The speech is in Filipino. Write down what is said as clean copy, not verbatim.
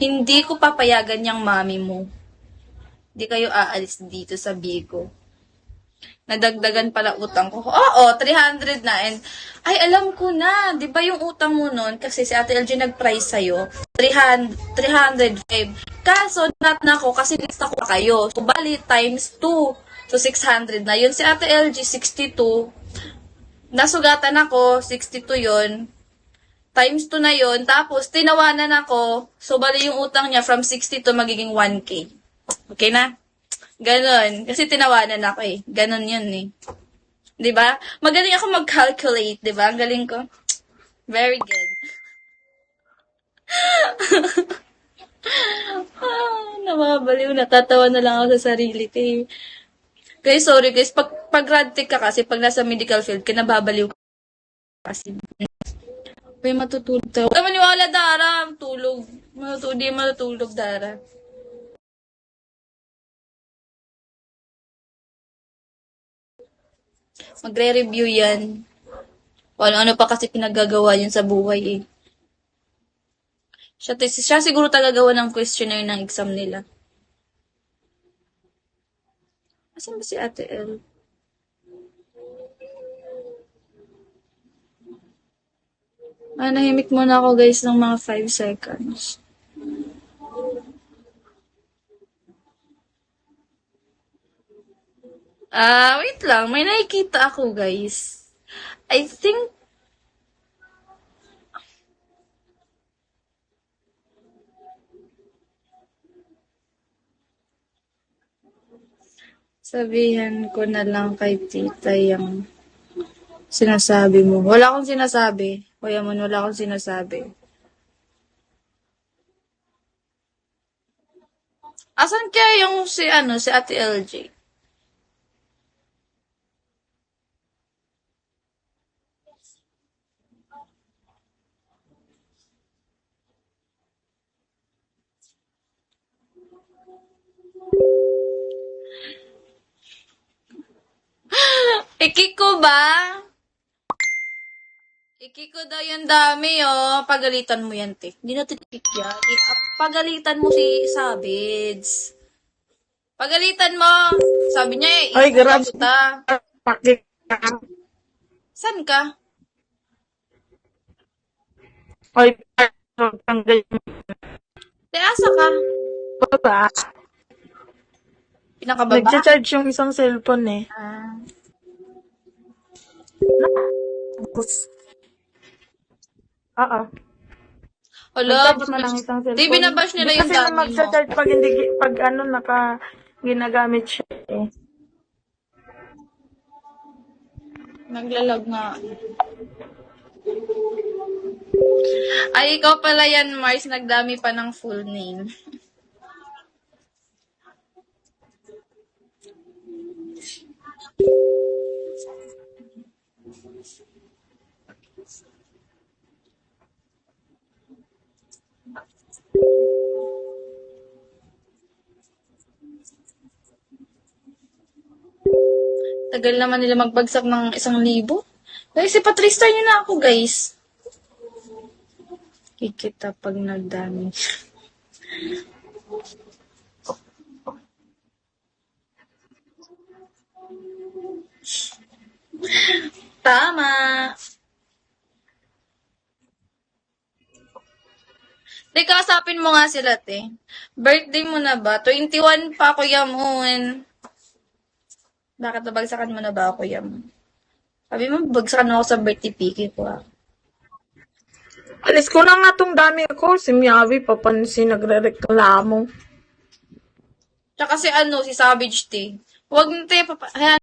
Hindi ko papayagan yung mami mo. Hindi kayo aalis dito sa Bigo. Nadagdagan pala utang ko. Oo, 300 na. And, ay, alam ko na. Di ba yung utang mo nun? Kasi si Ate LG nag-price sa'yo. 305. Kaso, not na ako kasi lista ko kayo. So, bali, times 2. So, 600 na. Yun si Ate LG, 62. Nasugatan ako, 62 yun. Times 2 na yun. Tapos, tinawanan ako. So, bali yung utang niya from 62 magiging 1K. Okay na? Ganon. Kasi tinawanan ako eh. Ganon yun eh. 'Di ba? Magaling ako mag-calculate, 'di ba? Ang galing ko. Very good. Nababaliw. Natatawa na lang ako sa sarili ko eh. Guys, sorry guys. Pag grad tech ka kasi, pag nasa medical field ka, nababaliw ka kasi. May matutulog tayo. Huwag ka maniwala, Dara. Tulog. Hindi matutulog, Dara. Magre-review yan. O ano pa kasi pinagagawa yun sa buhay eh. Siya siguro tagagawa ng questionnaire ng exam nila. Asan ba si Ate L? Nahimik muna ako guys ng mga 5 seconds. Wait lang. May nakikita ako guys. I think sabihan ko na lang kay tita yung sinasabi mo. Wala akong sinasabi. Kuya Mon, wala akong sinasabi. Asan kaya yung si Ate LJ? Ikiko ba? Ikiko daw yung dami, oh. Pagalitan mo yan, te. Hindi natin ikik yan. Pagalitan mo si Sabids. Pagalitan mo. Sabi niya, Ay, grabe. kita. Pakik. San ka? Ay, tanggal Te, asa ka? ko ba? Pinakababa? Nag-charge yung isang cellphone eh. Oo. Hala, Nag-charge man ang isang cellphone. Di, binabash nila yung Kasi dami mo. mag-charge pag hindi, pag ginagamit siya eh. Naglalag nga. Ay, ikaw pala yan, Mars. Nagdami pa ng full name. Tagal naman nila magbagsak ng 1,000. Guys, ipatristar niyo na ako, guys. Kikita pag nagdami. Tama. Di, kausapin mo nga sila, te. Birthday mo na ba? 21 pa, Kuya Moon. Bakit nabagsakan mo na ba ako, Kuya Moon? Sabi mo, bagsakan ako sa birthday piki ko, ah. Alis ko na nga tong dami ko. Si Miyawi, papansin, nagre-reklamo. Tsaka si Savage, te. Huwag na, te,